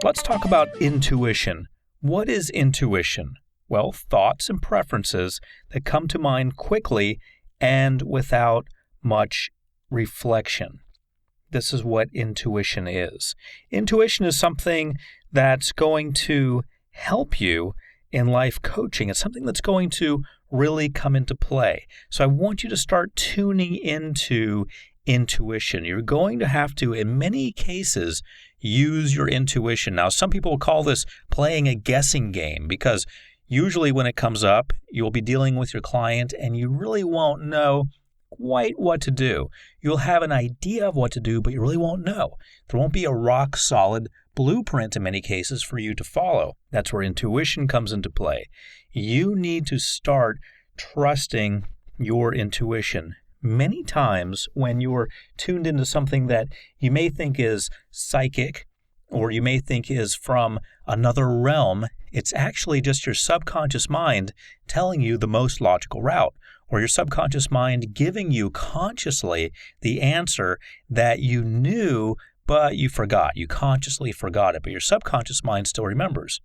Let's talk about intuition. What is intuition? Well, thoughts and preferences that come to mind quickly and without much reflection. This is what intuition is. Intuition is something that's going to help you in life coaching. It's something that's going to really come into play. So I want you to start tuning into intuition. You're going to have to, in many cases, use your intuition. Now, some people will call this playing a guessing game because usually when it comes up, you'll be dealing with your client and you really won't know quite what to do. You'll have an idea of what to do, but you really won't know. There won't be a rock-solid blueprint in many cases for you to follow. That's where intuition comes into play. You need to start trusting your intuition. Many times when you're tuned into something that you may think is psychic or you may think is from another realm, it's actually just your subconscious mind telling you the most logical route, or your subconscious mind giving you consciously the answer that you knew but you forgot. You consciously forgot it, but your subconscious mind still remembers.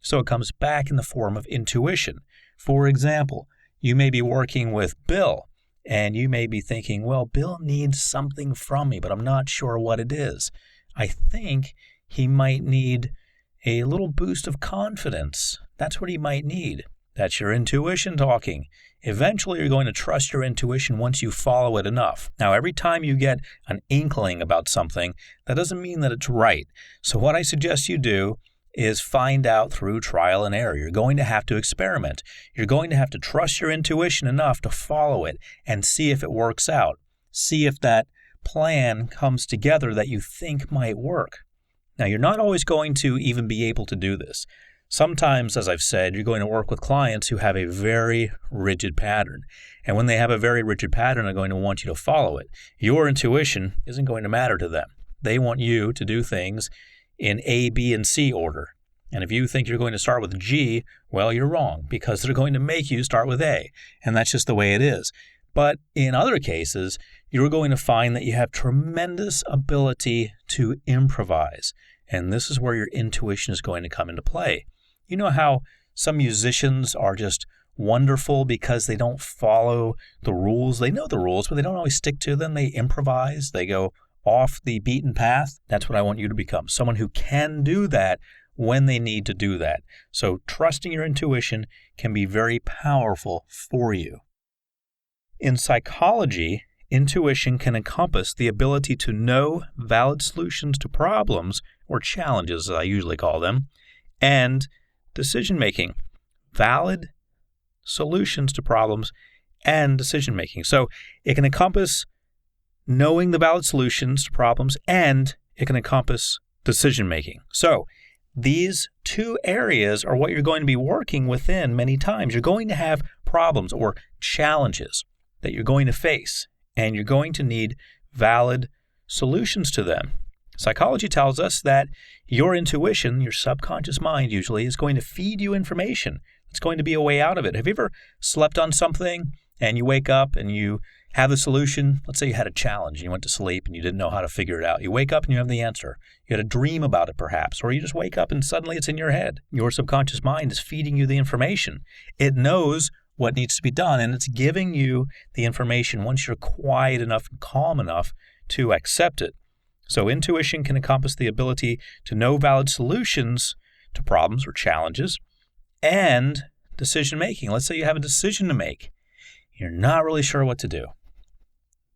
So it comes back in the form of intuition. For example, you may be working with Bill, and you may be thinking, well, Bill needs something from me, but I'm not sure what it is. I think he might need a little boost of confidence. That's what he might need. That's your intuition talking. Eventually, you're going to trust your intuition once you follow it enough. Now, every time you get an inkling about something, that doesn't mean that it's right. So what I suggest you do is find out through trial and error. You're going to have to experiment. You're going to have to trust your intuition enough to follow it and see if it works out. See if that plan comes together that you think might work. Now, you're not always going to even be able to do this. Sometimes, as I've said, you're going to work with clients who have a very rigid pattern. And when they have a very rigid pattern, they're going to want you to follow it. Your intuition isn't going to matter to them. They want you to do things in A, B, and C order. And if you think you're going to start with G, well, you're wrong because they're going to make you start with A. And that's just the way it is. But in other cases, you're going to find that you have tremendous ability to improvise. And this is where your intuition is going to come into play. You know how some musicians are just wonderful because they don't follow the rules? They know the rules, but they don't always stick to them. They improvise. They go off the beaten path. That's what I want you to become. Someone who can do that when they need to do that. So trusting your intuition can be very powerful for you. In psychology, intuition can encompass the ability to know valid solutions to problems, or challenges as I usually call them, and decision-making. Valid solutions to problems and decision-making. So it can encompass knowing the valid solutions to problems, and it can encompass decision-making. So these two areas are what you're going to be working within many times. You're going to have problems or challenges that you're going to face, and you're going to need valid solutions to them. Psychology tells us that your intuition, your subconscious mind usually, is going to feed you information. It's going to be a way out of it. Have you ever slept on something and you wake up and you have the solution? Let's say you had a challenge and you went to sleep and you didn't know how to figure it out. You wake up and you have the answer. You had a dream about it perhaps, or you just wake up and suddenly it's in your head. Your subconscious mind is feeding you the information. It knows what needs to be done, and it's giving you the information once you're quiet enough and calm enough to accept it. So intuition can encompass the ability to know valid solutions to problems or challenges and decision-making. Let's say you have a decision to make. You're not really sure what to do.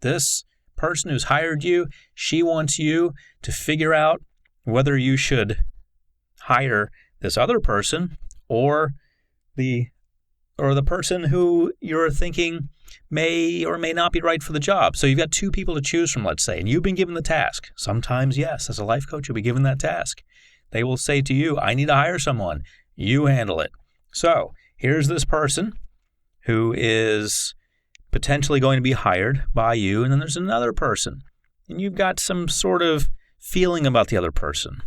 This person who's hired you, she wants you to figure out whether you should hire this other person or the person who you're thinking may or may not be right for the job. So you've got two people to choose from, let's say, and you've been given the task. Sometimes, yes, as a life coach, you'll be given that task. They will say to you, I need to hire someone. You handle it. So here's this person who is potentially going to be hired by you, and then there's another person, and you've got some sort of feeling about the other person.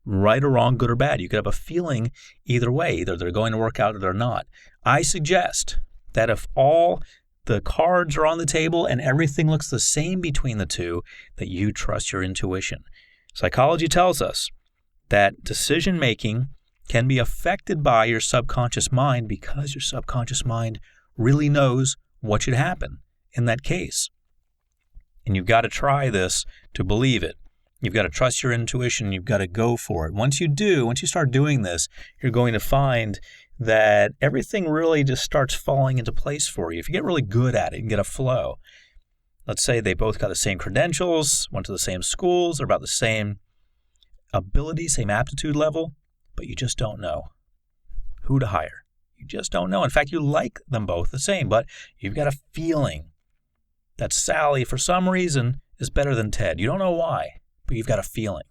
Right or wrong, good or bad. You could have a feeling either way. Either they're going to work out or they're not. I suggest that if all the cards are on the table and everything looks the same between the two, that you trust your intuition. Psychology tells us that decision-making can be affected by your subconscious mind because your subconscious mind really knows what should happen in that case. And you've got to try this to believe it. You've got to trust your intuition. You've got to go for it. Once you start doing this, you're going to find that everything really just starts falling into place for you. If you get really good at it and get a flow, let's say they both got the same credentials, went to the same schools, they're about the same ability, same aptitude level, but you just don't know who to hire. You just don't know. In fact, you like them both the same, but you've got a feeling that Sally, for some reason, is better than Ted. You don't know why, but you've got a feeling.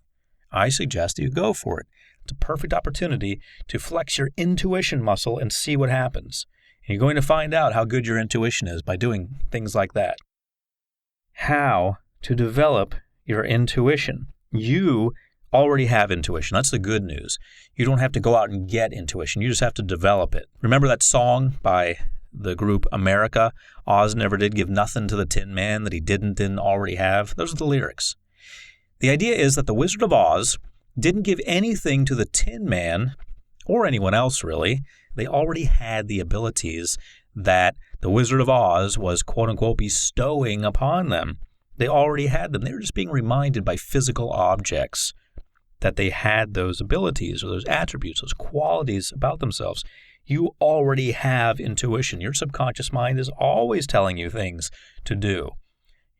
I suggest you go for it. It's a perfect opportunity to flex your intuition muscle and see what happens. And you're going to find out how good your intuition is by doing things like that. How to develop your intuition. You already have intuition. That's the good news. You don't have to go out and get intuition. You just have to develop it. Remember that song by the group America? Oz never did give nothing to the Tin Man that he didn't already have. Those are the lyrics. The idea is that the Wizard of Oz didn't give anything to the Tin Man, or anyone else really. They already had the abilities that the Wizard of Oz was, quote-unquote, bestowing upon them. They already had them. They were just being reminded by physical objects that they had those abilities or those attributes, those qualities about themselves. You already have intuition. Your subconscious mind is always telling you things to do.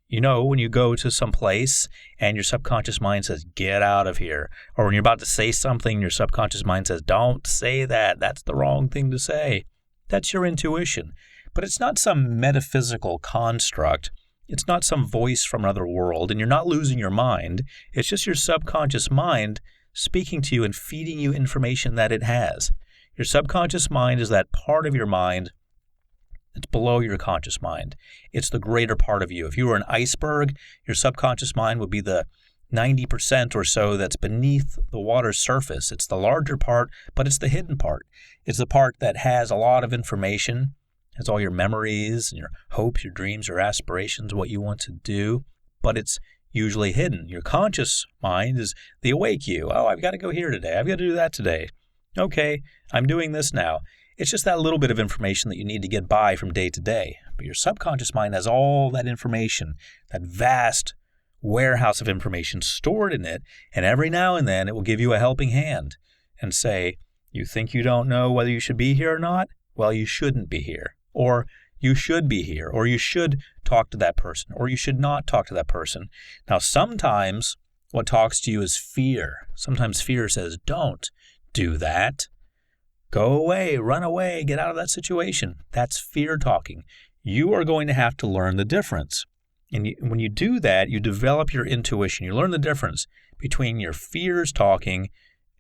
You know, when you go to some place and your subconscious mind says, get out of here. Or when you're about to say something, your subconscious mind says, don't say that. That's the wrong thing to say. That's your intuition. But it's not some metaphysical construct. It's not some voice from another world, and you're not losing your mind. It's just your subconscious mind speaking to you and feeding you information that it has. Your subconscious mind is that part of your mind that's below your conscious mind. It's the greater part of you. If you were an iceberg, your subconscious mind would be the 90% or so that's beneath the water's surface. It's the larger part, but it's the hidden part. It's the part that has a lot of information. It's all your memories and your hopes, your dreams, your aspirations, what you want to do, but it's usually hidden. Your conscious mind is the awake you. Oh, I've got to go here today. I've got to do that today. Okay, I'm doing this now. It's just that little bit of information that you need to get by from day to day. But your subconscious mind has all that information, that vast warehouse of information stored in it, and every now and then it will give you a helping hand and say, you think you don't know whether you should be here or not? Well, you shouldn't be here. Or you should be here. Or you should talk to that person. Or you should not talk to that person. Now, sometimes what talks to you is fear. Sometimes fear says, don't do that. Go away, run away, get out of that situation. That's fear talking. You are going to have to learn the difference. And when you do that, you develop your intuition. You learn the difference between your fears talking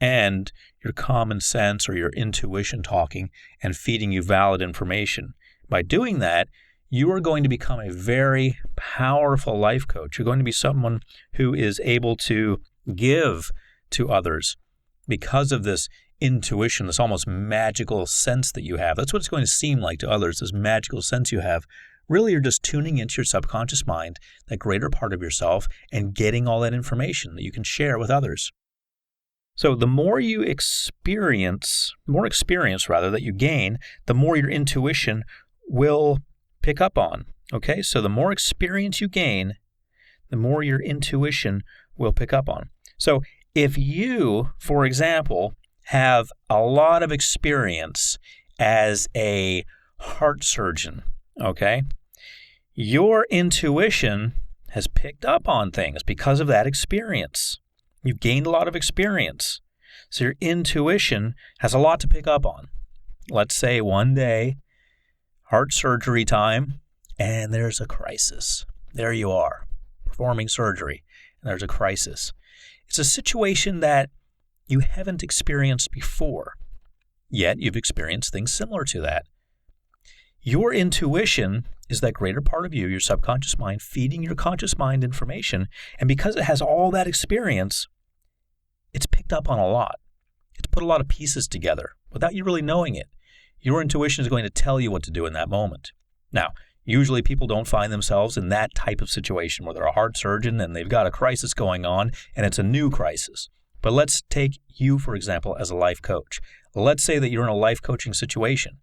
and your common sense or your intuition talking and feeding you valid information. By doing that, you are going to become a very powerful life coach. You're going to be someone who is able to give to others because of this intuition, this almost magical sense that you have. That's what it's going to seem like to others, this magical sense you have. Really, you're just tuning into your subconscious mind, that greater part of yourself, and getting all that information that you can share with others. So the more you experience, that you gain, the more your intuition will pick up on. Okay, so the more experience you gain, the more your intuition will pick up on. So if you, for example, have a lot of experience as a heart surgeon, okay, your intuition has picked up on things because of that experience. You've gained a lot of experience. So your intuition has a lot to pick up on. Let's say one day, heart surgery time, and there's a crisis. There you are, performing surgery, and there's a crisis. It's a situation that you haven't experienced before, yet you've experienced things similar to that. Your intuition is that greater part of you, your subconscious mind, feeding your conscious mind information, and because it has all that experience, it's picked up on a lot. It's put a lot of pieces together without you really knowing it. Your intuition is going to tell you what to do in that moment. Now, usually people don't find themselves in that type of situation where they're a heart surgeon and they've got a crisis going on and it's a new crisis. But let's take you, for example, as a life coach. Let's say that you're in a life coaching situation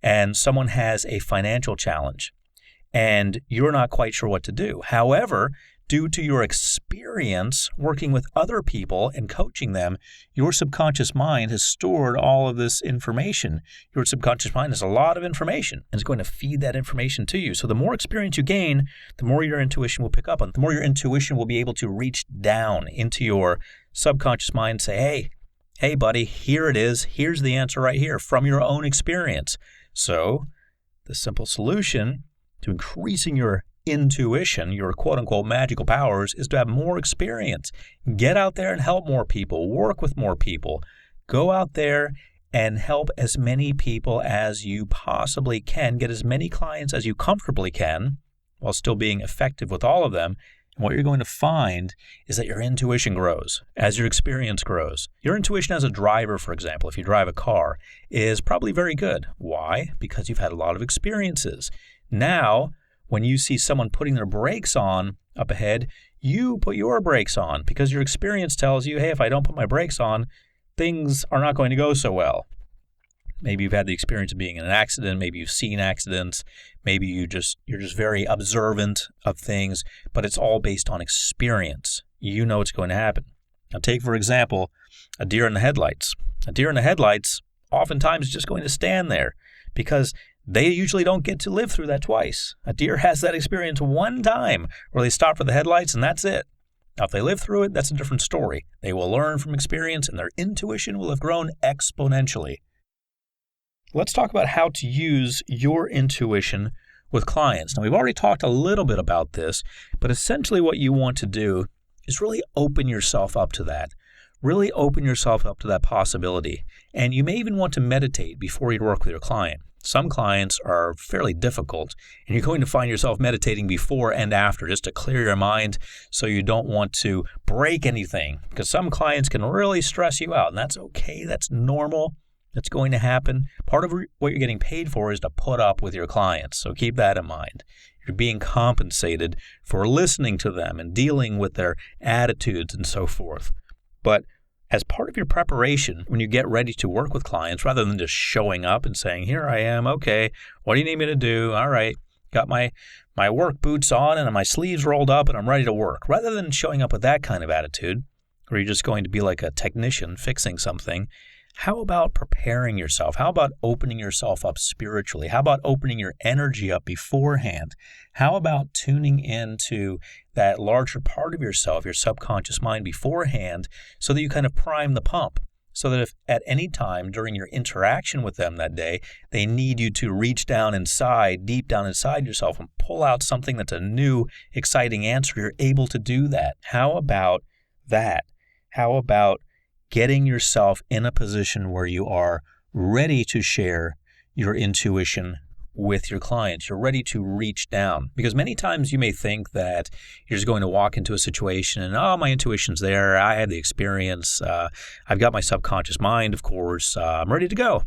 and someone has a financial challenge and you're not quite sure what to do. However, due to your experience working with other people and coaching them, your subconscious mind has stored all of this information. Your subconscious mind has a lot of information and is going to feed that information to you. So the more experience you gain, the more your intuition will pick up on. The more your intuition will be able to reach down into your subconscious mind and say, hey, buddy, here it is. Here's the answer right here from your own experience. So the simple solution to increasing your intuition, your quote-unquote magical powers, is to have more experience. Get out there and help more people. Work with more people. Go out there and help as many people as you possibly can. Get as many clients as you comfortably can while still being effective with all of them. And what you're going to find is that your intuition grows as your experience grows. Your intuition as a driver, for example, if you drive a car, is probably very good. Why? Because you've had a lot of experiences. Now, when you see someone putting their brakes on up ahead, you put your brakes on because your experience tells you, hey, if I don't put my brakes on, things are not going to go so well. Maybe you've had the experience of being in an accident. Maybe you've seen accidents. Maybe you're just very observant of things, but it's all based on experience. You know what's going to happen. Now take, for example, a deer in the headlights. A deer in the headlights oftentimes is just going to stand there because they usually don't get to live through that twice. A deer has that experience one time where they stop for the headlights and that's it. Now, if they live through it, that's a different story. They will learn from experience and their intuition will have grown exponentially. Let's talk about how to use your intuition with clients. Now, we've already talked a little bit about this, but essentially what you want to do is really open yourself up to that. Really open yourself up to that possibility. And you may even want to meditate before you work with your client. Some clients are fairly difficult, and you're going to find yourself meditating before and after just to clear your mind so you don't want to break anything, because some clients can really stress you out, and that's okay. That's normal. That's going to happen. Part of what you're getting paid for is to put up with your clients, so keep that in mind. You're being compensated for listening to them and dealing with their attitudes and so forth. But as part of your preparation, when you get ready to work with clients, rather than just showing up and saying, here I am, okay, what do you need me to do? All right, got my work boots on and my sleeves rolled up and I'm ready to work. Rather than showing up with that kind of attitude, where you're just going to be like a technician fixing something, how about preparing yourself? How about opening yourself up spiritually? How about opening your energy up beforehand? How about tuning into that larger part of yourself, your subconscious mind beforehand, so that you kind of prime the pump? So that if at any time during your interaction with them that day, they need you to reach down inside, deep down inside yourself and pull out something that's a new, exciting answer, you're able to do that. How about that? How about getting yourself in a position where you are ready to share your intuition with your clients? You're ready to reach down. Because many times you may think that you're just going to walk into a situation and, oh, my intuition's there. I had the experience. I've got my subconscious mind, of course. I'm ready to go.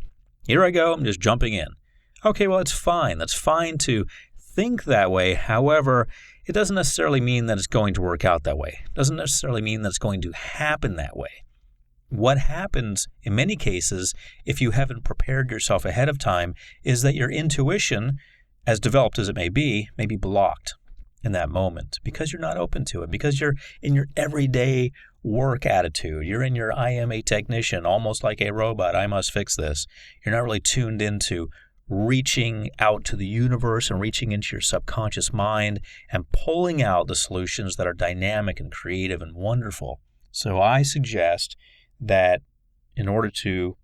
Here I go. I'm just jumping in. Okay, well, it's fine. That's fine to think that way. However, it doesn't necessarily mean that it's going to work out that way. It doesn't necessarily mean that it's going to happen that way. What happens in many cases, if you haven't prepared yourself ahead of time, is that your intuition, as developed as it may be blocked in that moment because you're not open to it, because you're in your everyday work attitude. You're in your I am a technician, almost like a robot. I must fix this. You're not really tuned into reaching out to the universe and reaching into your subconscious mind and pulling out the solutions that are dynamic and creative and wonderful. So I suggest that in order to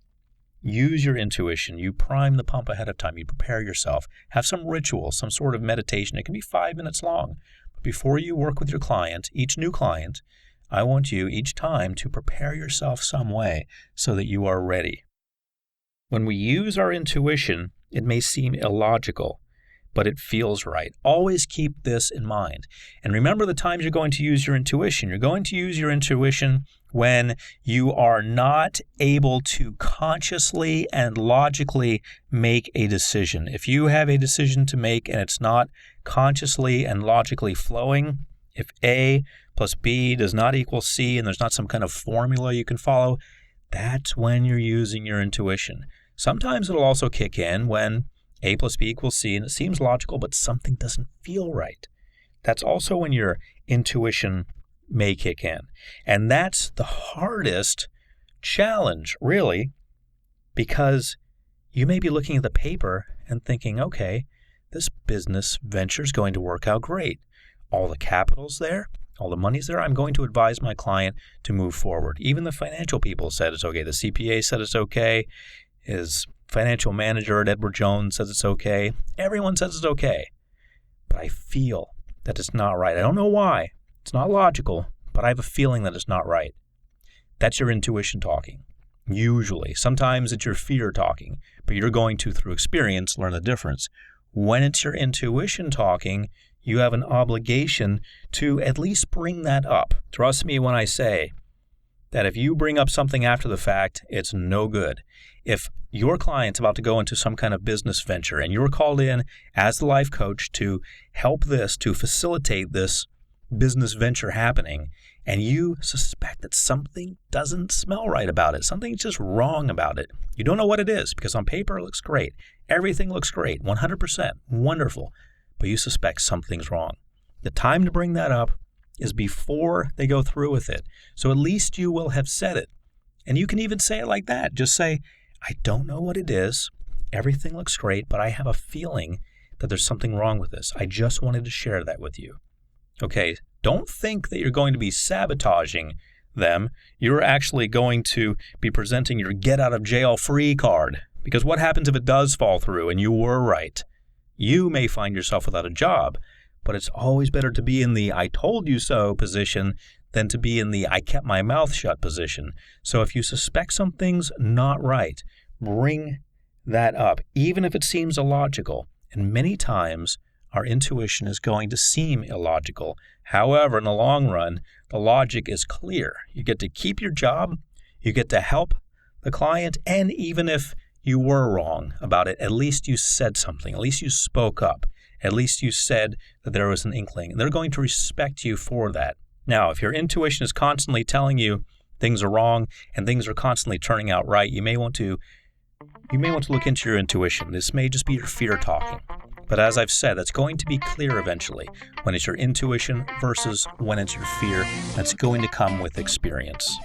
use your intuition, you prime the pump ahead of time. You prepare yourself. Have some ritual, some sort of meditation. It can be 5 minutes long. But before you work with your client, each new client, I want you each time to prepare yourself some way so that you are ready. When we use our intuition, it may seem illogical, but it feels right. Always keep this in mind. And remember the times you're going to use your intuition. You're going to use your intuition when you are not able to consciously and logically make a decision. If you have a decision to make and it's not consciously and logically flowing, if A plus B does not equal C and there's not some kind of formula you can follow, that's when you're using your intuition. Sometimes it'll also kick in when A plus B equals C and it seems logical, but something doesn't feel right. That's also when your intuition may kick in. And that's the hardest challenge, really, because you may be looking at the paper and thinking, okay, this business venture is going to work out great. All the capital's there, all the money's there. I'm going to advise my client to move forward. Even the financial people said it's okay. The CPA said it's okay. His financial manager at Edward Jones says it's okay. Everyone says it's okay. But I feel that it's not right. I don't know why. It's not logical, but I have a feeling that it's not right. That's your intuition talking. Usually. Sometimes it's your fear talking, but you're going to, through experience, learn the difference. When it's your intuition talking, you have an obligation to at least bring that up. Trust me when I say that if you bring up something after the fact, it's no good. If your client's about to go into some kind of business venture and you're called in as the life coach to help this, to facilitate this business venture happening, and you suspect that something doesn't smell right about it, something's just wrong about it. You don't know what it is because on paper it looks great. Everything looks great, 100%, wonderful, but you suspect something's wrong. The time to bring that up is before they go through with it. So at least you will have said it. And you can even say it like that. Just say, I don't know what it is. Everything looks great, but I have a feeling that there's something wrong with this. I just wanted to share that with you. Okay, don't think that you're going to be sabotaging them. You're actually going to be presenting your get out of jail free card. Because what happens if it does fall through and you were right? You may find yourself without a job, but it's always better to be in the I told you so position than to be in the I kept my mouth shut position. So if you suspect something's not right, bring that up, even if it seems illogical. And many times, our intuition is going to seem illogical. However, in the long run, the logic is clear. You get to keep your job, you get to help the client, and even if you were wrong about it, at least you said something. At least you spoke up. At least you said that there was an inkling. And they're going to respect you for that. Now, if your intuition is constantly telling you things are wrong and things are constantly turning out right, you may want to look into your intuition. This may just be your fear talking. But as I've said, that's going to be clear eventually when it's your intuition versus when it's your fear. That's going to come with experience.